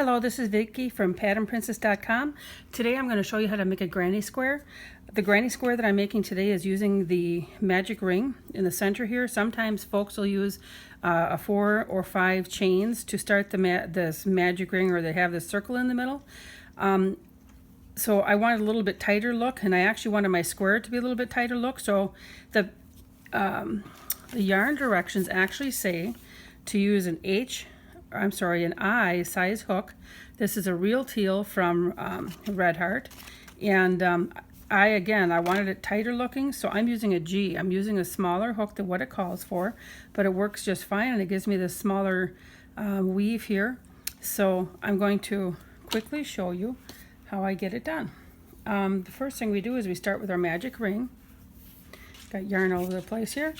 Hello, this is Vicky from patternprincess.com. Today I'm going to show you how to make a granny square. The granny square that I'm making today is using the magic ring in the center here. Sometimes folks will use a 4 or 5 chains to start this magic ring, or they have this circle in the middle. So I wanted a little bit tighter look, and I actually wanted my square to be a little bit tighter look. So the yarn directions actually say to use an I size hook. This is a real teal from Red Heart, and I wanted it tighter looking, so I'm using a G. I'm using a smaller hook than what it calls for, but it works just fine, and it gives me this smaller weave here. So I'm going to quickly show you how I get it done. The first thing we do is we start with our magic ring. Got yarn all over the place here.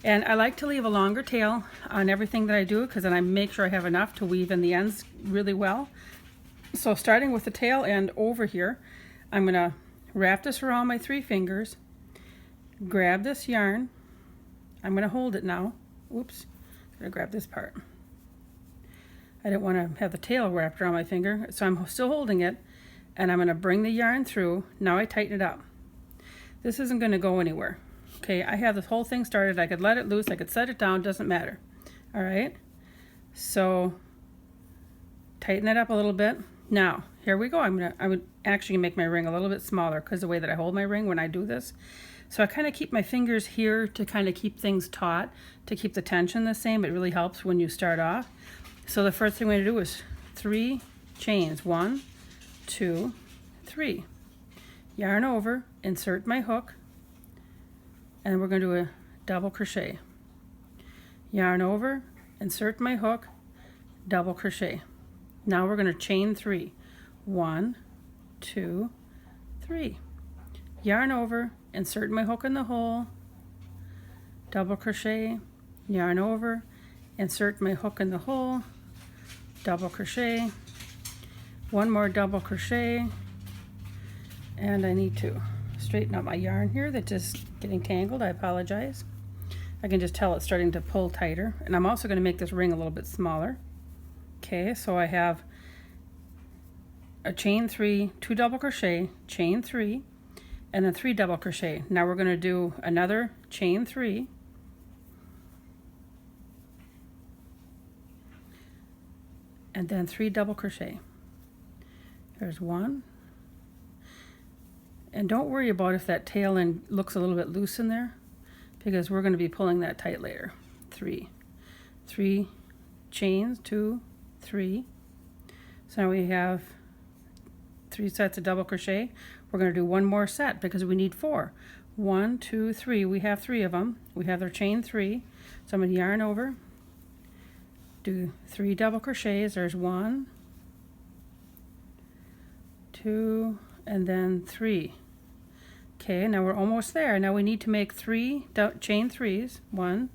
And I like to leave a longer tail on everything that I do, because then I make sure I have enough to weave in the ends really well. So starting with the tail end over here, I'm going to wrap this around my 3 fingers, grab this yarn. I'm going to hold it now. Oops, I'm going to grab this part. I didn't want to have the tail wrapped around my finger, so I'm still holding it, and I'm going to bring the yarn through. Now I tighten it up. This isn't going to go anywhere. Okay, I have this whole thing started. I could let it loose, I could set it down, doesn't matter. All right, so tighten it up a little bit. Now, here we go. I would actually make my ring a little bit smaller because the way that I hold my ring when I do this. So I kind of keep my fingers here to kind of keep things taut, to keep the tension the same. It really helps when you start off. So the first thing we're going to do is 3 chains. 1, 2, 3. Yarn over, insert my hook, and we're going to do a double crochet. Yarn over, insert my hook, double crochet. Now we're going to chain 3. 1, 2, 3. Yarn over, insert my hook in the hole, double crochet, yarn over, insert my hook in the hole, double crochet, 1 more double crochet, and I need to straighten out my yarn here that's just getting tangled. I apologize. I can just tell it's starting to pull tighter, and I'm also going to make this ring a little bit smaller. Okay, so I have a chain 3, 2 double crochet, chain 3, and then 3 double crochet. Now we're going to do another chain 3, and then 3 double crochet. There's 1. And don't worry about if that tail end looks a little bit loose in there, because we're going to be pulling that tight later. 3 chains, 2, 3. So now we have 3 sets of double crochet. We're going to do 1 more set because we need 4. 1, 2, 3. We have 3 of them. We have their chain 3. So I'm going to yarn over, do 3 double crochets. There's 1, 2, and then 3. Okay, now we're almost there. Now we need to make 3 chain 3s. 1,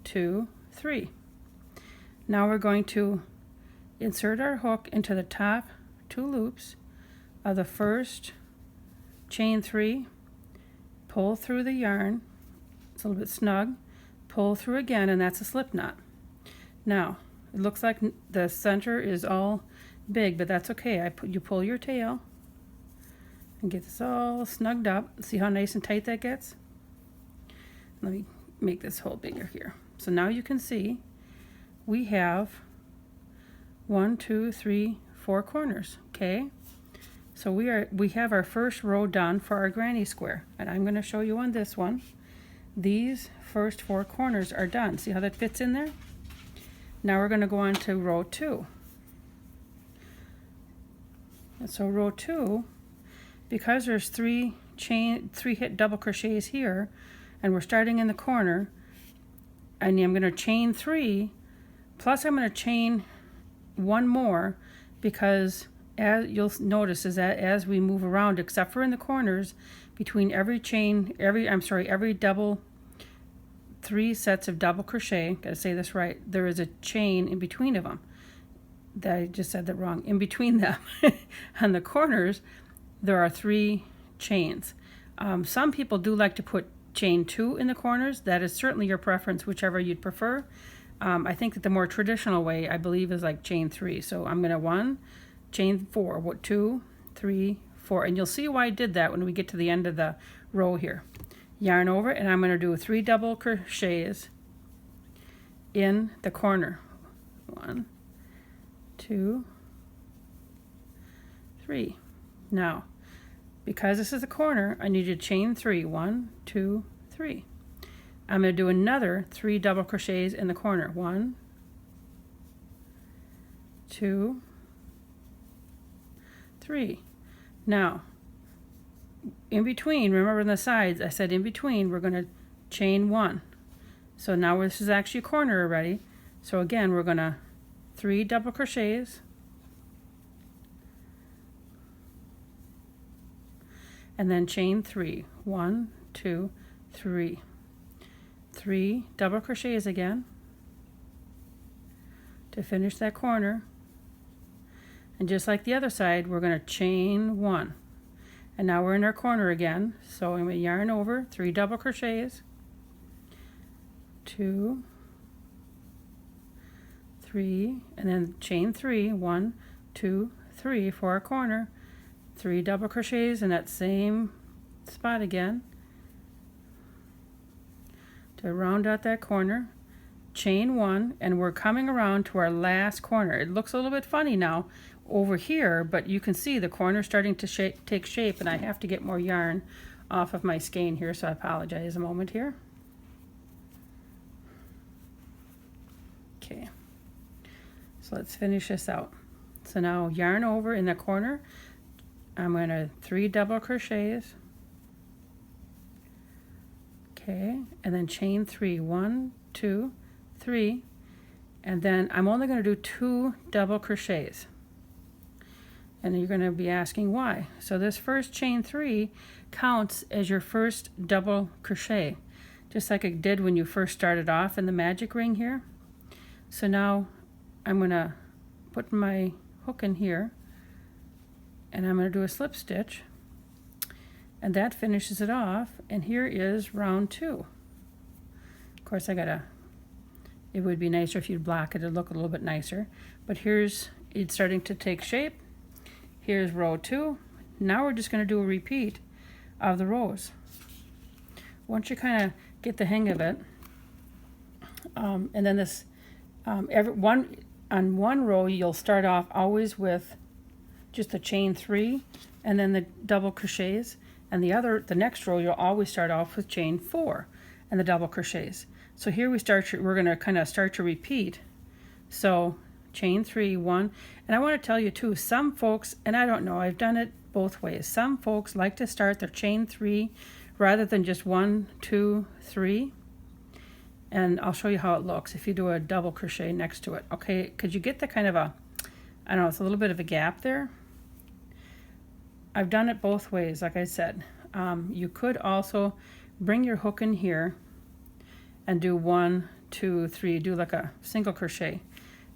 2, 3. Now we're going to insert our hook into the top 2 loops of the first chain 3, pull through the yarn. It's a little bit snug. Pull through again, and that's a slip knot. Now, it looks like the center is all big, but that's okay. You pull your tail and get this all snugged up. See how nice and tight that gets? Let me make this hole bigger here. So now you can see we have 1, 2, 3, 4 corners. Okay, so we have our first row done for our granny square, and I'm going to show you on this one. These first 4 corners are done. See how that fits in there? Now we're going to go on to row 2. And so row 2, because there's 3 hit double crochets here, and we're starting in the corner, and I'm going to chain 3, plus I'm going to chain 1 more, because as you'll notice is that as we move around, except for in the corners, between every 3 sets of double crochet, gotta say this right, there is a chain in between of them. That I just said that wrong. In between them, on the corners, there are 3 chains. Some people do like to put chain 2 in the corners. That is certainly your preference, whichever you'd prefer. I think that the more traditional way, I believe, is like chain 3. So I'm going to 1, chain 4, 2, 3, 4, and you'll see why I did that when we get to the end of the row here. Yarn over, and I'm going to do 3 double crochets in the corner. 1, 2, 3. Now, because this is the corner, I need you to chain 3. 1, 2, 3. I'm going to do another 3 double crochets in the corner. 1, 2, 3. Now, in between, remember on the sides, I said in between, we're going to chain 1. So now this is actually a corner already. So again, we're going to 3 double crochets, and then chain 3. 1, 2, 3. 3 double crochets again to finish that corner. And just like the other side, we're going to chain 1. And now we're in our corner again. So I'm going to yarn over, 3 double crochets, 2, 3, and then chain 3. 1, 2, 3 for our corner. 3 double crochets in that same spot again to round out that corner. Chain 1, and we're coming around to our last corner. It looks a little bit funny now over here, but you can see the corner starting to take shape, and I have to get more yarn off of my skein here, so I apologize a moment here. Okay, so let's finish this out. So now yarn over in the corner. I'm going to 3 double crochets, okay, and then chain 3. 1, 2, 3, and then I'm only going to do 2 double crochets. And you're going to be asking why. So this first chain 3 counts as your first double crochet, just like it did when you first started off in the magic ring here. So now I'm going to put my hook in here, and I'm going to do a slip stitch, and that finishes it off, and here is round 2. Of course, it would be nicer if you'd block it, it'd look a little bit nicer, but here's it's starting to take shape. Here's row 2. Now we're just going to do a repeat of the rows. Once you kind of get the hang of it, and then this on one row you'll start off always with just the chain 3 and then the double crochets, and the next row you'll always start off with chain 4 and the double crochets. So here we're going to kind of start to repeat. So chain 3, 1, and I want to tell you too, some folks, and I don't know, I've done it both ways, some folks like to start their chain 3 rather than just 1, 2, 3, and I'll show you how it looks if you do a double crochet next to it. Okay, because you get the kind of a, I don't know, it's a little bit of a gap there. I've done it both ways, like I said. You could also bring your hook in here and do 1, 2, 3, do like a single crochet.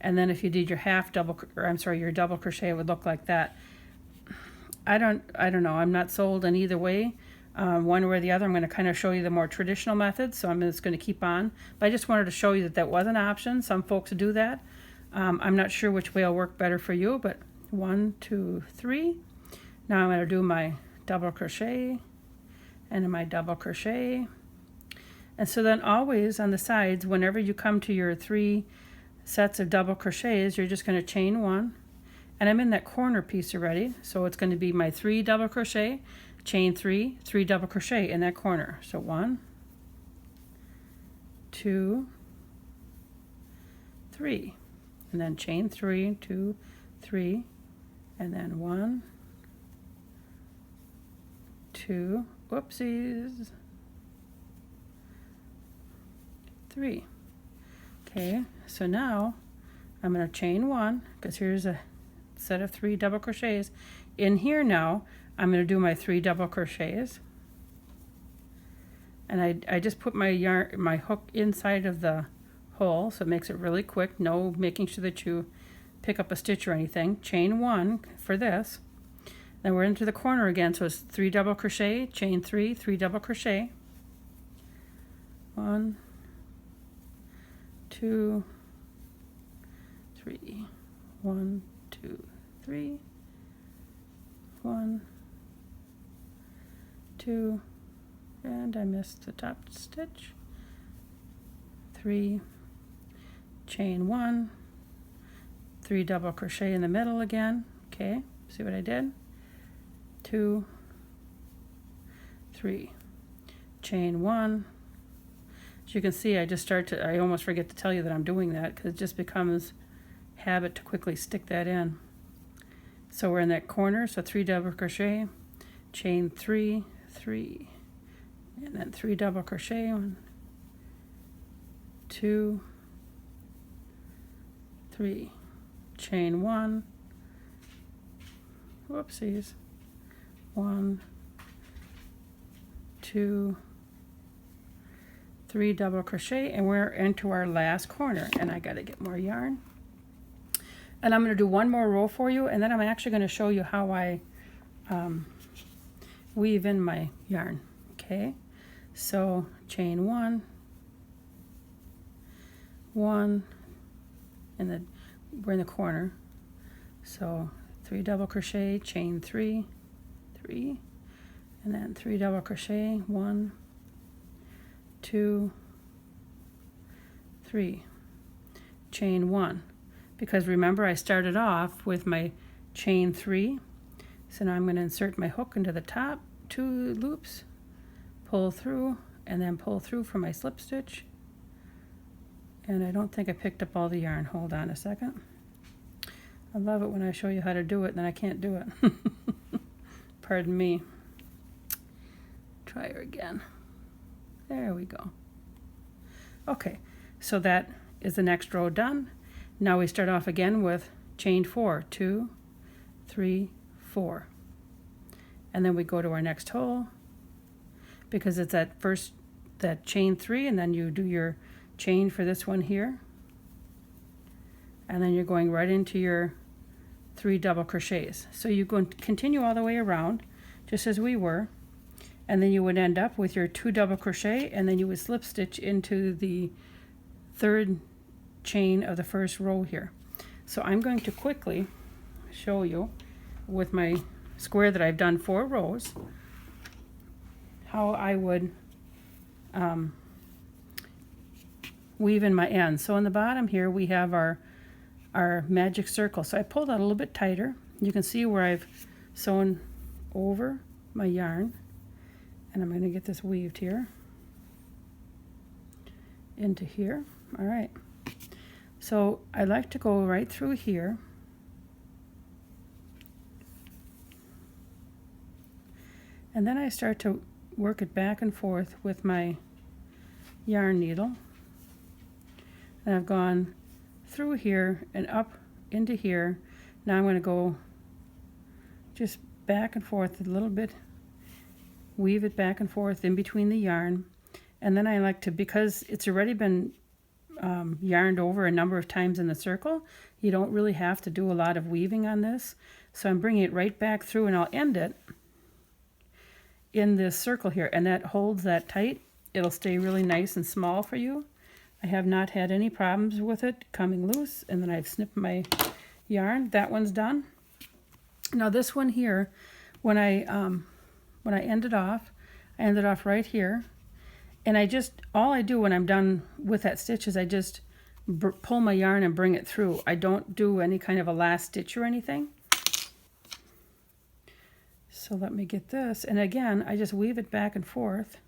And then if you did your your double crochet, it would look like that. I don't know. I'm not sold on either way, one way or the other. I'm going to kind of show you the more traditional method, so I'm just going to keep on. But I just wanted to show you that was an option. Some folks do that. I'm not sure which way will work better for you, but 1, 2, 3. Now I'm going to do my double crochet and my double crochet. And so then always on the sides, whenever you come to your 3 sets of double crochets, you're just going to chain 1, and I'm in that corner piece already, so it's going to be my 3 double crochet, chain 3, 3 double crochet in that corner. So 1, 2, 3, and then chain 3, 2, 3, and then 1, 2, whoopsies, 3. Okay, so now I'm going to chain 1, because here's a set of 3 double crochets. In here now, I'm going to do my 3 double crochets, and I just put my hook inside of the hole, so it makes it really quick. No making sure that you pick up a stitch or anything. Chain 1 for this. Then we're into the corner again, so it's 3 double crochet, chain 3, 3 double crochet, 1, 2, 1, 2, 3, 1, 2, and I missed the top stitch, 3, chain 1, 3 double crochet in the middle again. Okay, see what I did? 2, 3, chain 1. As you can see, I almost forget to tell you that I'm doing that because it just becomes habit to quickly stick that in. So we're in that corner, so 3 double crochet, chain 3, 3, and then 3 double crochet, 1, 2, 3, chain 1, whoopsies, 1, 2, 3 double crochet, and we're into our last corner, and I got to get more yarn. And I'm going to do one more row for you, and then I'm actually going to show you how I weave in my yarn. Okay, so chain 1, 1, and then we're in the corner, so 3 double crochet, chain 3, 3, and then 3 double crochet, 1, 2, 3, chain 1, because remember I started off with my chain 3, so now I'm going to insert my hook into the top 2 loops, pull through, and then pull through for my slip stitch. And I don't think I picked up all the yarn. Hold on a second. I love it when I show you how to do it and then I can't do it. Pardon me. Try her again. There we go. Okay, so that is the next row done. Now we start off again with chain 4, 2, 3, 4. And then we go to our next hole because it's that chain 3, and then you do your chain for this one here. And then you're going right into your 3 double crochets. So you go and continue all the way around just as we were. And then you would end up with your 2 double crochet, and then you would slip stitch into the 3rd chain of the first row here. So I'm going to quickly show you with my square that I've done 4 rows how I would weave in my ends. So on the bottom here we have our magic circle. So I pulled out a little bit tighter. You can see where I've sewn over my yarn. And I'm going to get this weaved here into here. All right. So I like to go right through here. And then I start to work it back and forth with my yarn needle. And I've gone through here and up into here. Now I'm going to go just back and forth a little bit, weave it back and forth in between the yarn. And then I like to, because it's already been yarned over a number of times in the circle, you don't really have to do a lot of weaving on this. So I'm bringing it right back through, and I'll end it in this circle here, and that holds that tight. It'll stay really nice and small for you. I have not had any problems with it coming loose. And then I've snipped my yarn. That one's done. Now this one here, when I ended off, I ended off right here, and all I do when I'm done with that stitch is I just pull my yarn and bring it through. I don't do any kind of a last stitch or anything. So let me get this, and again I just weave it back and forth.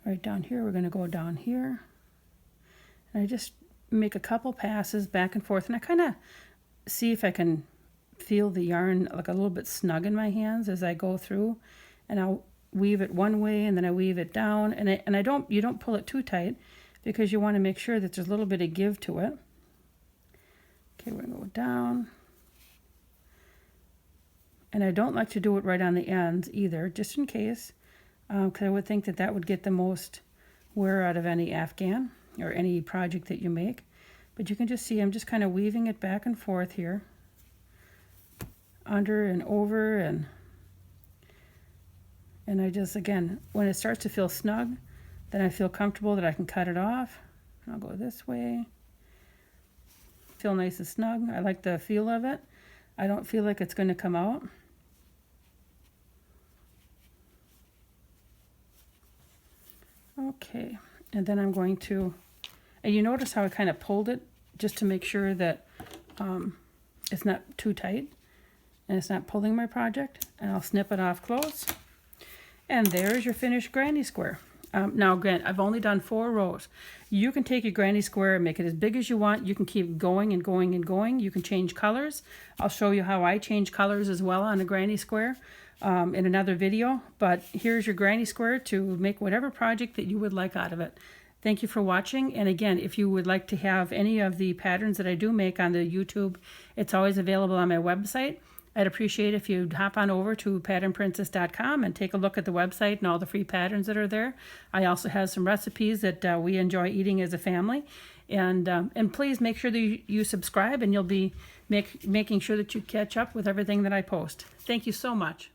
Right down here, we're going to go down here, and I just make a couple passes back and forth, and I kind of see if I can feel the yarn like a little bit snug in my hands as I go through, and I'll weave it one way and then I weave it down, and you don't pull it too tight because you want to make sure that there's a little bit of give to it. Okay, we're going to go down, and I don't like to do it right on the ends either, just in case, because I would think that would get the most wear out of any Afghan or any project that you make. But you can just see I'm just kind of weaving it back and forth here, under and over, and I just, again, when it starts to feel snug, then I feel comfortable that I can cut it off. I'll go this way. Feel nice and snug. I like the feel of it. I don't feel like it's going to come out. Okay, and then I'm going to, and you notice how I kind of pulled it just to make sure that it's not too tight and it's not pulling my project. And I'll snip it off close. And there's your finished granny square. Now again, I've only done 4 rows. You can take your granny square and make it as big as you want. You can keep going and going and going. You can change colors. I'll show you how I change colors as well on a granny square in another video. But here's your granny square to make whatever project that you would like out of it. Thank you for watching. And again, if you would like to have any of the patterns that I do make on the YouTube, it's always available on my website. I'd appreciate if you'd hop on over to patternprincess.com and take a look at the website and all the free patterns that are there. I also have some recipes that we enjoy eating as a family. And please make sure that you subscribe, and you'll be making sure that you catch up with everything that I post. Thank you so much.